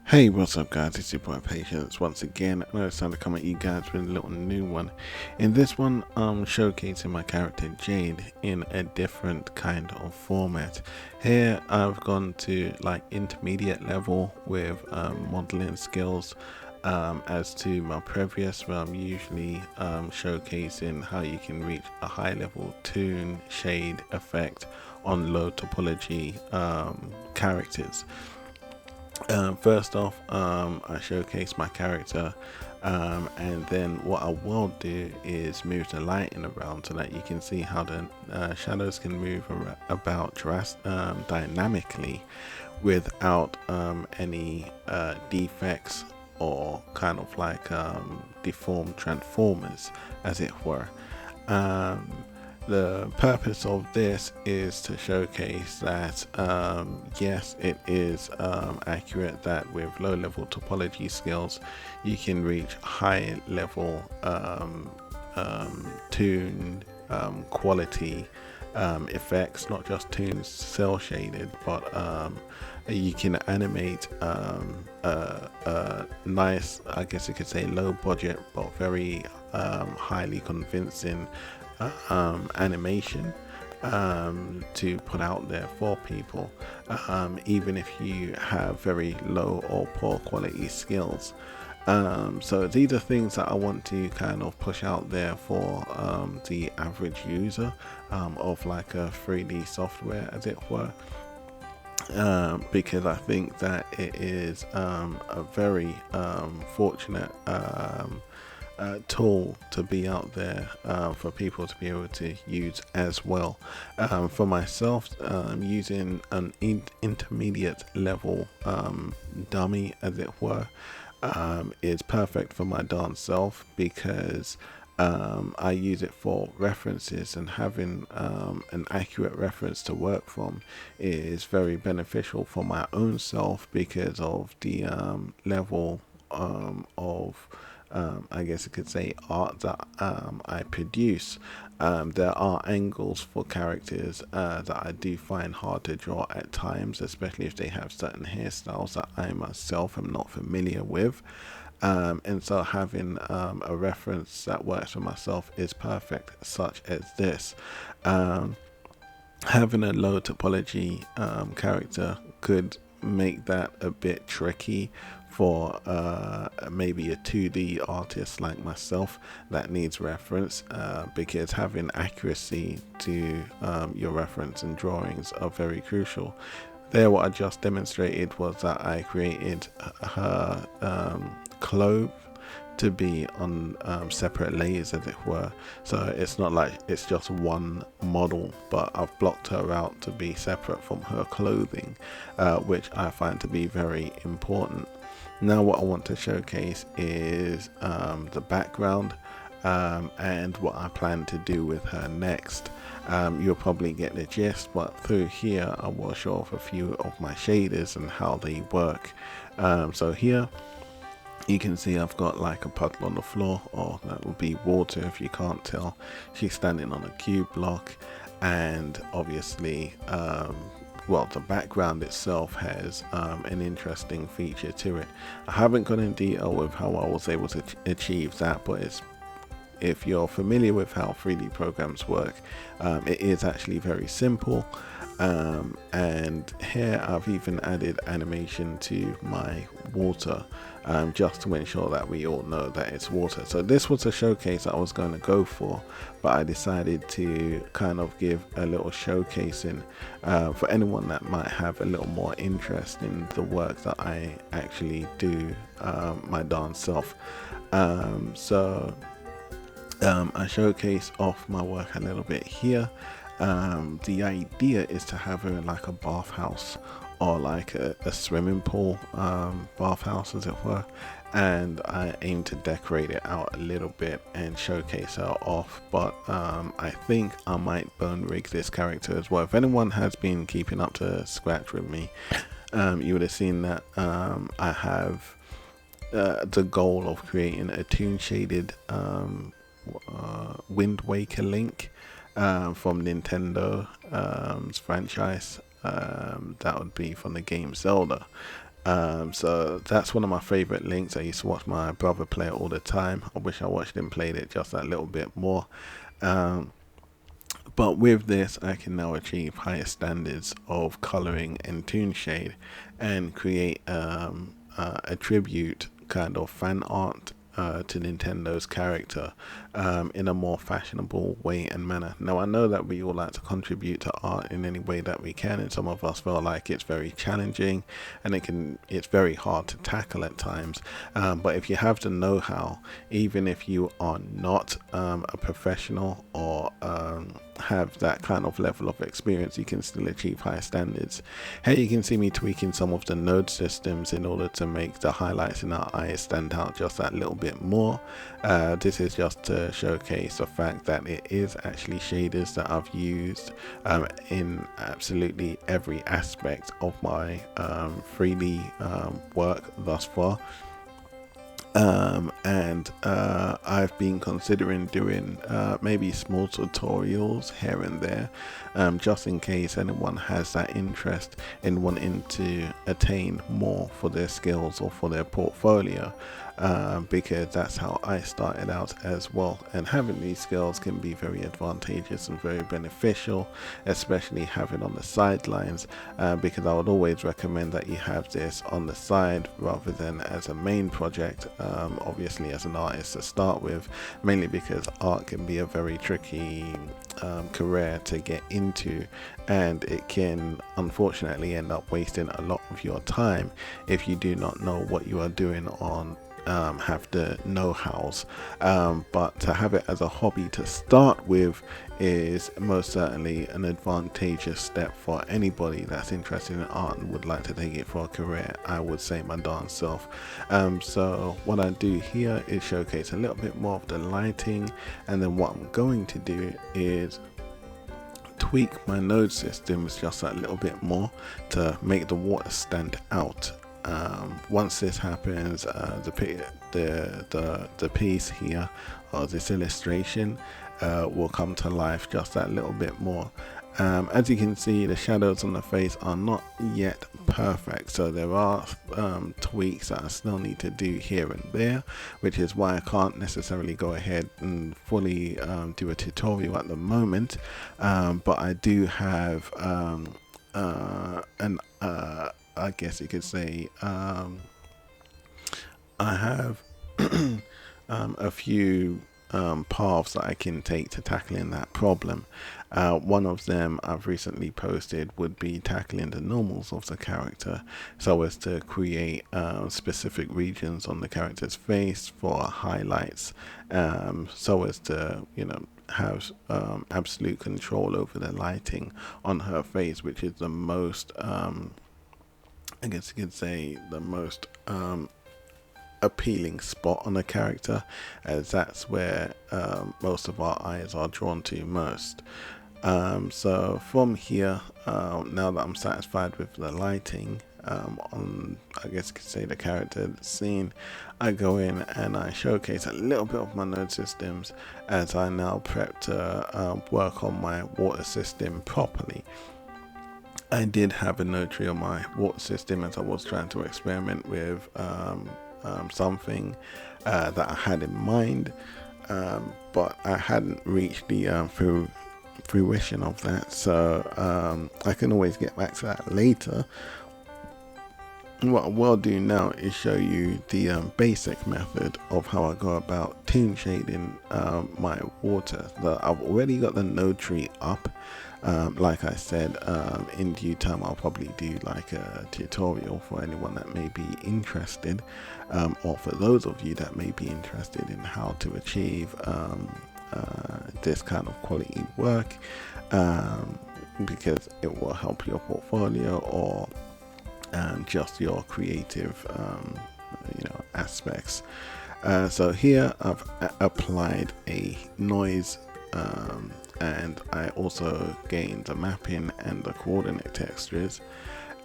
Hey, what's up guys, it's your boy Patience once again, and it's time to come at you guys with a little new one. In this one, I'm showcasing my character Jade in a different kind of format. Here I've gone to like intermediate level with modeling skills, as to my previous where I'm usually showcasing how you can reach a high level toon shade effect on low topology characters. First off, I showcase my character, and then what I will do is move the lighting around so that you can see how the shadows can move about dynamically without any defects or kind of like deformed transformers, as it were. Um, the purpose of this is to showcase that yes, it is accurate that with low level topology skills you can reach high level toon quality effects, not just toons cell shaded, but you can animate a nice, I guess you could say, low budget but very highly convincing animation to put out there for people, even if you have very low or poor quality skills. So these are things that I want to kind of push out there for the average user of like a 3D software, as it were. Because I think that it is a very fortunate tool to be out there for people to be able to use as well. For myself, using an intermediate level dummy, as it were, is perfect for my dance self, because I use it for references, and having an accurate reference to work from is very beneficial for my own self because of the level of I guess you could say art that I produce. There are angles for characters that I do find hard to draw at times, especially if they have certain hairstyles that I myself am not familiar with. And so having a reference that works for myself is perfect, such as this. Having a low topology character could make that a bit tricky for maybe a 2D artist like myself that needs reference, because having accuracy to your reference and drawings are very crucial. There, what I just demonstrated was that I created her clothes to be on separate layers, as it were. So it's not like it's just one model, but I've blocked her out to be separate from her clothing, which I find to be very important. Now what I want to showcase is the background, and what I plan to do with her next. You'll probably get the gist, but through here I will show off a few of my shaders and how they work. So here you can see I've got like a puddle on the floor, or that would be water if you can't tell. She's standing on a cube block, and obviously well, the background itself has an interesting feature to it. I haven't gone in detail with how I was able to achieve that, but it's, if you're familiar with how 3D programs work, it is actually very simple. And here I've even added animation to my water, just to ensure that we all know that it's water. So this was a showcase I was going to go for, but I decided to kind of give a little showcasing for anyone that might have a little more interest in the work that I actually do, my dance self. I showcase off my work a little bit here. The idea is to have her in like a bathhouse, or like a swimming pool bathhouse, as it were, and I aim to decorate it out a little bit and showcase her off. But I think I might bone rig this character as well. If anyone has been keeping up to scratch with me, you would have seen that I have the goal of creating a toon shaded Wind Waker Link from Nintendo's franchise. That would be from the game Zelda. So that's one of my favorite links. I used to watch my brother play it all the time. I wish I watched him play it just that little bit more. Um, but with this, I can now achieve higher standards of coloring and toon shade and create a tribute kind of fan art to Nintendo's character in a more fashionable way and manner. Now, I know that we all like to contribute to art in any way that we can, and some of us feel like it's very challenging and it's very hard to tackle at times. But if you have the know-how, even if you are not a professional or have that kind of level of experience, you can still achieve higher standards. Here you can see me tweaking some of the node systems in order to make the highlights in our eyes stand out just that little bit more. This is just to showcase the fact that it is actually shaders that I've used in absolutely every aspect of my 3D work thus far. I've been considering doing maybe small tutorials here and there, just in case anyone has that interest in wanting to attain more for their skills or for their portfolio, because that's how I started out as well. And having these skills can be very advantageous and very beneficial, especially having on the sidelines, because I would always recommend that you have this on the side rather than as a main project, obviously as an artist to start with, mainly because art can be a very tricky career to get into, and it can unfortunately end up wasting a lot of your time if you do not know what you are doing on have the know-hows. But to have it as a hobby to start with is most certainly an advantageous step for anybody that's interested in art and would like to take it for a career, I would say my darn self. So what I do here is showcase a little bit more of the lighting, and then what I'm going to do is tweak my node systems just a little bit more to make the water stand out. Once this happens, the piece here, or this illustration, will come to life just that little bit more. As you can see, the shadows on the face are not yet perfect, so there are tweaks that I still need to do here and there, which is why I can't necessarily go ahead and fully do a tutorial at the moment. But I do have I guess you could say I have a few paths that I can take to tackling that problem. One of them I've recently posted would be tackling the normals of the character, so as to create specific regions on the character's face for highlights, so as to, you know, have absolute control over the lighting on her face, which is the most I guess you could say the most appealing spot on a character, as that's where most of our eyes are drawn to most. So from here, now that I'm satisfied with the lighting on, I guess you could say, the character scene, I go in and I showcase a little bit of my node systems as I now prep to work on my water system properly. I did have a node tree on my water system as I was trying to experiment with something that I had in mind, but I hadn't reached the fruition of that, so I can always get back to that later. What I will do now is show you the basic method of how I go about toon shading my water. I've already got the node tree up. Like I said, in due time I'll probably do like a tutorial for anyone that may be interested, or for those of you that may be interested in how to achieve this kind of quality work, because it will help your portfolio or just your creative aspects. So here I've applied a noise, and I also gained the mapping and the coordinate textures,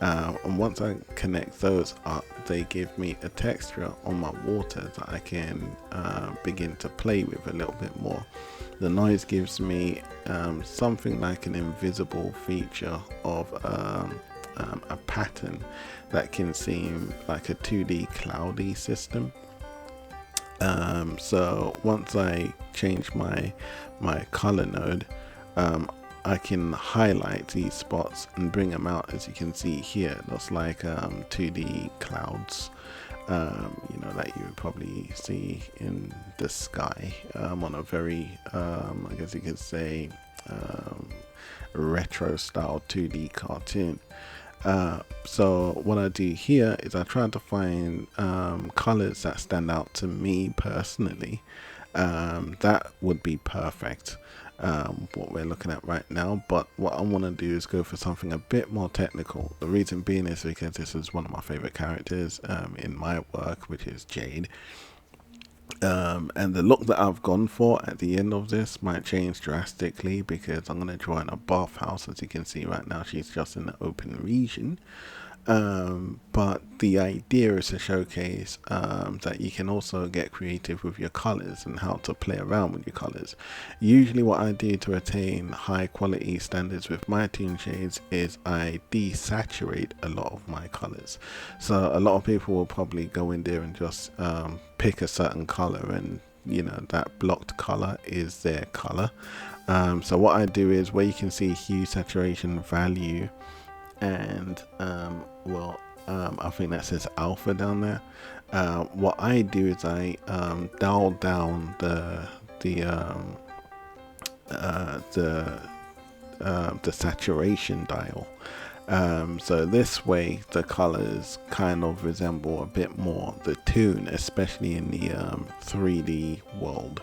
and once I connect those up, they give me a texture on my water that I can begin to play with a little bit more. The noise gives me something like an invisible feature of a pattern that can seem like a 2D cloudy system. So once I change my color node, I can highlight these spots and bring them out. As you can see here, it looks like 2D clouds, you know, that you would probably see in the sky on a very, I guess you could say, retro style 2D cartoon. So what I do here is I try to find colors that stand out to me personally. That would be perfect, what we're looking at right now. But what I want to do is go for something a bit more technical. The reason being is because this is one of my favorite characters in my work, which is Jade. And the look that I've gone for at the end of this might change drastically, because I'm going to draw in a bathhouse. As you can see right now, she's just in the open region. But the idea is to showcase that you can also get creative with your colors and how to play around with your colors. Usually what I do to attain high quality standards with my TOON shades is I desaturate a lot of my colors. So a lot of people will probably go in there and just pick a certain color, and you know, that blocked color is their color. So what I do is, where you can see hue, saturation, value, and I think that says alpha down there. What I do is I dial down the saturation dial. So this way the colors kind of resemble a bit more the TOON, especially in the 3D world.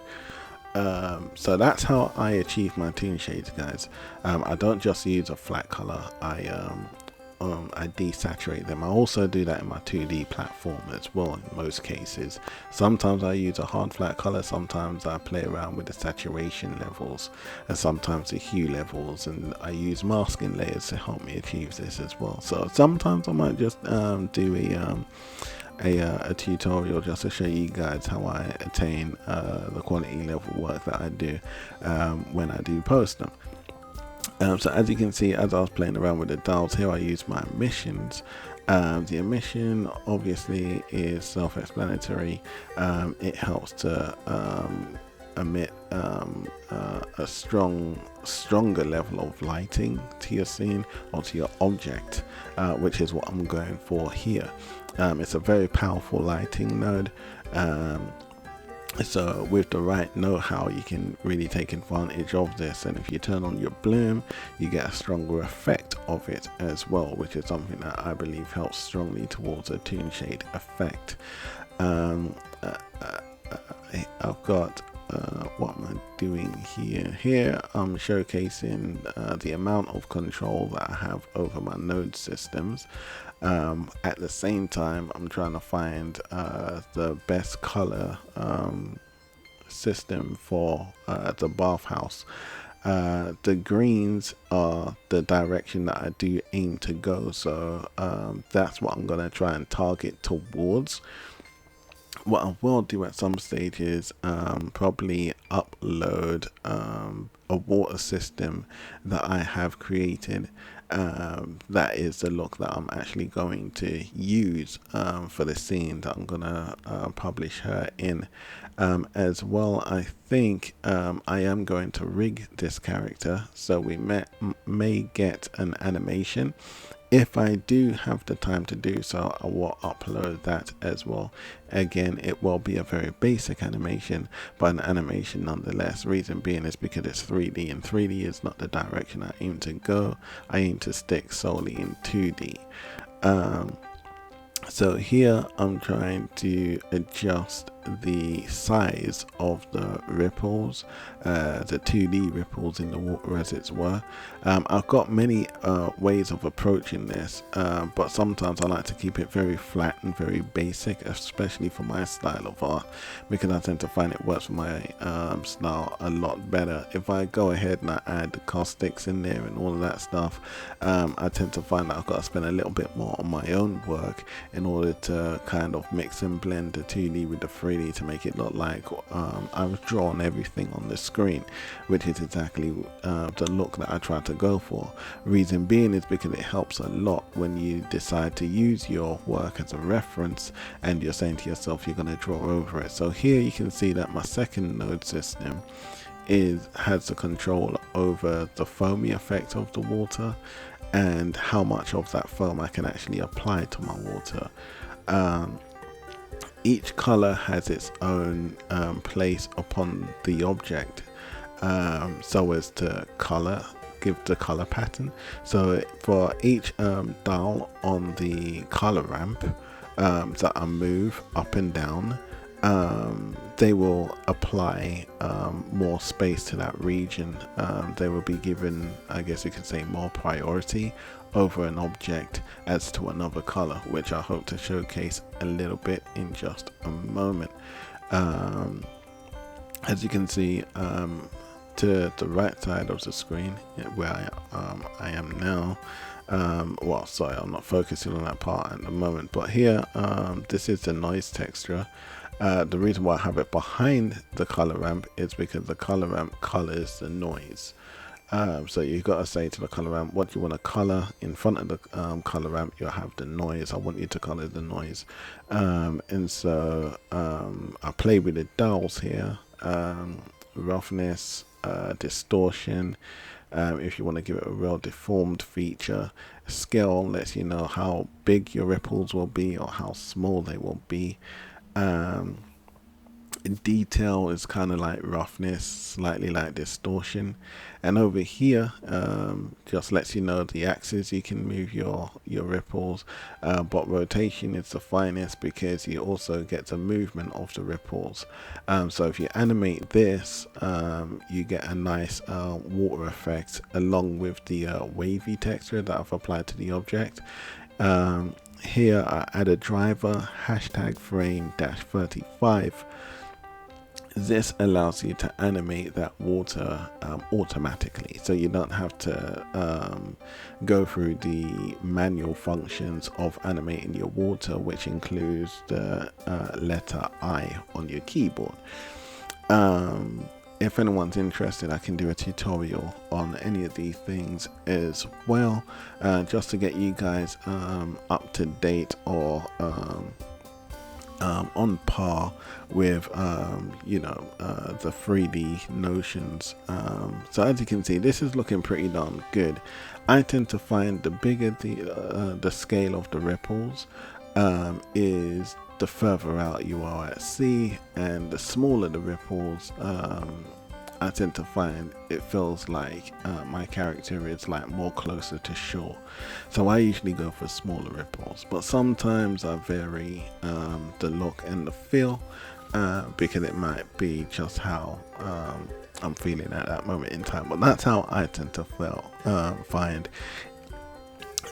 So that's how I achieve my TOON shades, guys. I don't just use a flat color. I desaturate them. I also do that in my 2D platform as well in most cases. Sometimes I use a hard flat color, sometimes I play around with the saturation levels, and sometimes the hue levels, and I use masking layers to help me achieve this as well. So sometimes I might just do a tutorial just to show you guys how I attain the quality level work that I do when I do post them. So as you can see, as I was playing around with the dials here, I use my emissions. The emission obviously is self-explanatory. It helps to emit a stronger level of lighting to your scene or to your object, which is what I'm going for here. It's a very powerful lighting node. So with the right know-how, you can really take advantage of this, and if you turn on your bloom, you get a stronger effect of it as well, which is something that I believe helps strongly towards a TOON shade effect. I've got what am I doing here? Here I'm showcasing the amount of control that I have over my node systems. At the same time, I'm trying to find the best color system for the bathhouse. The greens are the direction that I do aim to go, so that's what I'm going to try and target towards. What I will do at some stage is probably upload a water system that I have created. That is the look that I'm actually going to use for the scene that I'm gonna publish her in. As well, I think I am going to rig this character, so we may get an animation. If I do have the time to do so, I will upload that as well. Again, it will be a very basic animation, but an animation nonetheless. Reason being is because it's 3D, and 3D is not the direction I aim to go. I aim to stick solely in 2D. So here I'm trying to adjust the size of the ripples, the 2D ripples in the water, as it were. I've got many ways of approaching this, but sometimes I like to keep it very flat and very basic, especially for my style of art, because I tend to find it works for my style a lot better. If I go ahead and I add the caustics in there and all of that stuff, I tend to find that I've got to spend a little bit more on my own work in order to kind of mix and blend the 2D with the 3D. 3D to make it look like I've drawn everything on the screen, which is exactly the look that I try to go for. Reason being is because it helps a lot when you decide to use your work as a reference and you're saying to yourself you're going to draw over it. So here you can see that my second node system has the control over the foamy effect of the water and how much of that foam I can actually apply to my water. Each color has its own place upon the object, so as to give the color pattern. So for each dial on the color ramp that I move up and down, they will apply more space to that region. They will be given, I guess you could say, more priority over an object as to another color, which I hope to showcase a little bit in just a moment. As you can see, to the right side of the screen where I am now, well, sorry, I'm not focusing on that part at the moment, but here this is the noise texture. The reason why I have it behind the color ramp is because the color ramp colors the noise. So you've got to say to the color ramp what you want to color. In front of the color ramp you'll have the noise. I want you to color the noise. And so I play with the dials here. Roughness, distortion, if you want to give it a real deformed feature. Scale lets you know how big your ripples will be or how small they will be. Detail is kind of like roughness, slightly like distortion, and over here just lets you know the axis you can move your ripples, but rotation is the finest because you also get the movement of the ripples. So if you animate this, you get a nice water effect along with the wavy texture that I've applied to the object. Here I add a driver, hashtag frame -35. This allows you to animate that water automatically, so you don't have to go through the manual functions of animating your water, which includes the letter I on your keyboard. If anyone's interested, I can do a tutorial on any of these things as well, just to get you guys up to date or on par with the 3D notions. So as you can see, this is looking pretty darn good. I tend to find the bigger the scale of the ripples is the further out you are at sea, and the smaller the ripples, I tend to find it feels like my character is like more closer to shore. So I usually go for smaller ripples, but sometimes I vary the look and the feel because it might be just how I'm feeling at that moment in time. But that's how I tend to find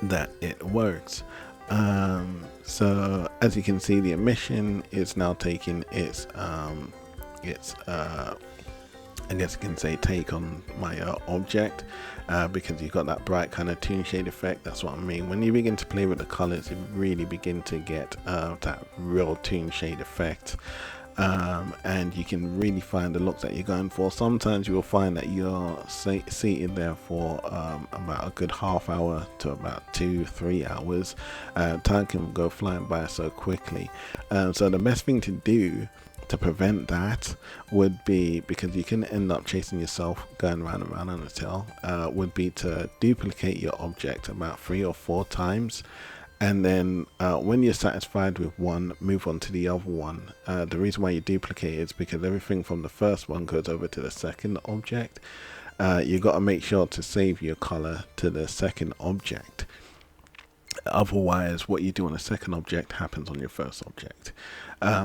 that it works. So as you can see, the emission is now taking its I guess you can say take on my object, because you've got that bright kind of toon shade effect. That's what I mean. When you begin to play with the colors, you really begin to get that real toon shade effect, and you can really find the look that you're going for. Sometimes you will find that you're seated there for about a good half hour to about 2-3 hours. Time can go flying by so quickly. So the best thing to do to prevent that would be, because you can end up chasing yourself going round and round on the tail, would be to duplicate your object about 3 or 4 times, and then when you're satisfied with one, move on to the other one. The reason why you duplicate is because everything from the first one goes over to the second object. You got to make sure to save your color to the second object. Otherwise, what you do on the second object happens on your first object.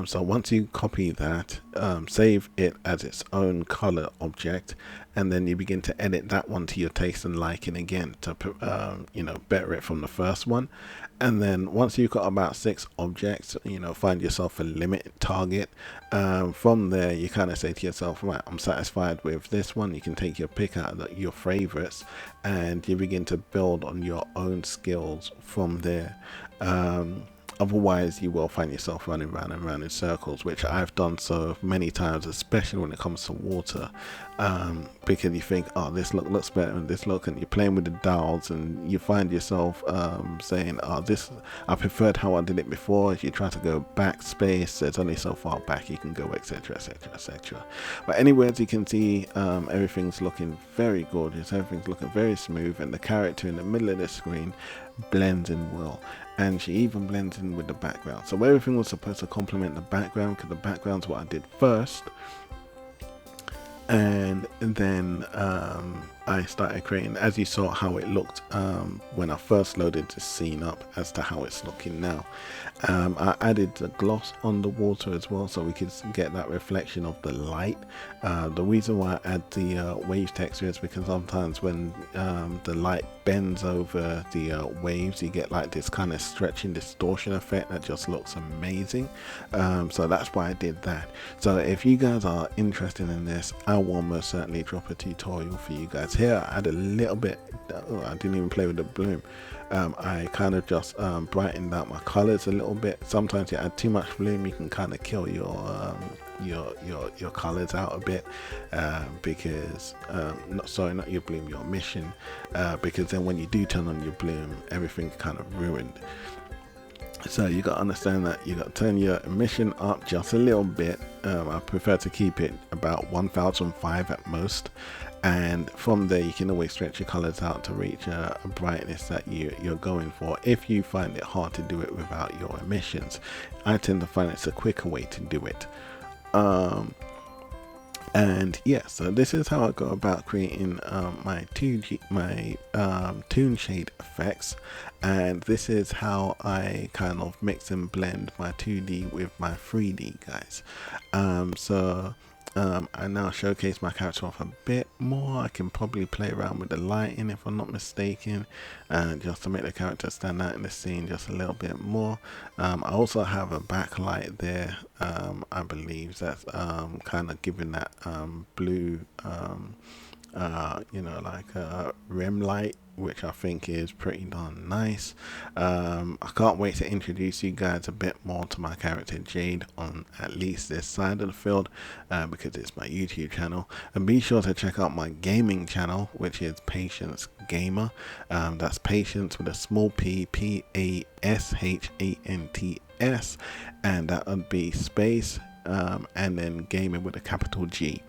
So once you copy that, save it as its own color object, and then you begin to edit that one to your taste and liking again to better it from the first one. And then once you've got about 6 objects, find yourself a limit target. From there, you kind of say to yourself, right, I'm satisfied with this one. You can take your pick out of your favorites, and you begin to build on your own skills from there. Otherwise, you will find yourself running round and round in circles, which I've done so many times, especially when it comes to water, because you think, oh, this look looks better than this look, and you're playing with the dials, and you find yourself saying, oh, this I preferred how I did it before. If you try to go backspace, there's only so far back you can go, etc., etc., etc. But anyway, as you can see, everything's looking very gorgeous, everything's looking very smooth, and the character in the middle of the screen blends in well, and she even blends in with the background. So everything was supposed to complement the background, because the background's what I did first, and then I started creating, as you saw how it looked when I first loaded the scene up, as to how it's looking now. I added the gloss on the water as well, so we could get that reflection of the light. The reason why I add the wave texture is because sometimes when the light bends over the waves, you get like this kind of stretching distortion effect that just looks amazing. So that's why I did that. So if you guys are interested in this, I will most certainly drop a tutorial for you guys. Here I add a little bit, I didn't even play with the bloom. I kind of just brightened out my colors a little bit. Sometimes you add too much bloom, you can kind of kill your colors out a bit, because not your bloom, your emission, because then when you do turn on your bloom, everything's kind of ruined. So you got to understand that you got to turn your emission up just a little bit. I prefer to keep it about 1005 at most, and from there you can always stretch your colors out to reach a brightness that you're going for, if you find it hard to do it without your emissions. I tend to find it's a quicker way to do it. And yeah, so this is how I go about creating my TOON shade effects, and this is how I kind of mix and blend my 2D with my 3D, guys. I now showcase my character off a bit more. I can probably play around with the lighting, if I'm not mistaken, just to make the character stand out in the scene just a little bit more. I also have a backlight there, I believe that's kind of giving that blue like a rim light, which I think is pretty darn nice. I can't wait to introduce you guys a bit more to my character Jade on at least this side of the field, because it's my YouTube channel. And be sure to check out my gaming channel, which is Pashants Gamer. That's Patience with a small p, Pashants, and that would be space and then gaming with a capital G.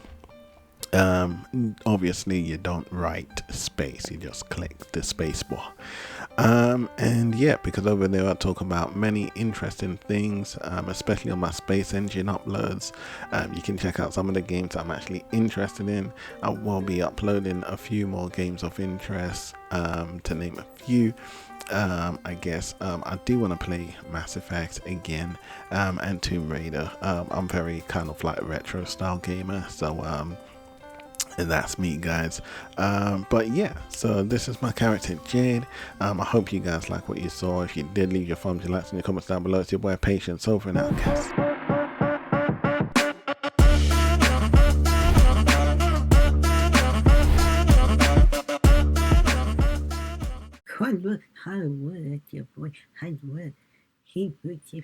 Obviously you don't write space, you just click the space bar. And yeah, because over there I talk about many interesting things, especially on my Space Engine uploads. You can check out some of the games I'm actually interested in. I will be uploading a few more games of interest, to name a few. I guess I do want to play Mass Effect again, and Tomb Raider. I'm very kind of like retro style gamer, so and that's me, guys. But yeah, so this is my character Jade. I hope you guys like what you saw. If you did, leave your thumbs and likes in the comments down below. It's your boy Patience, over and out, guys. Hollywood, Hollywood, that's your boy Hollywood. He put you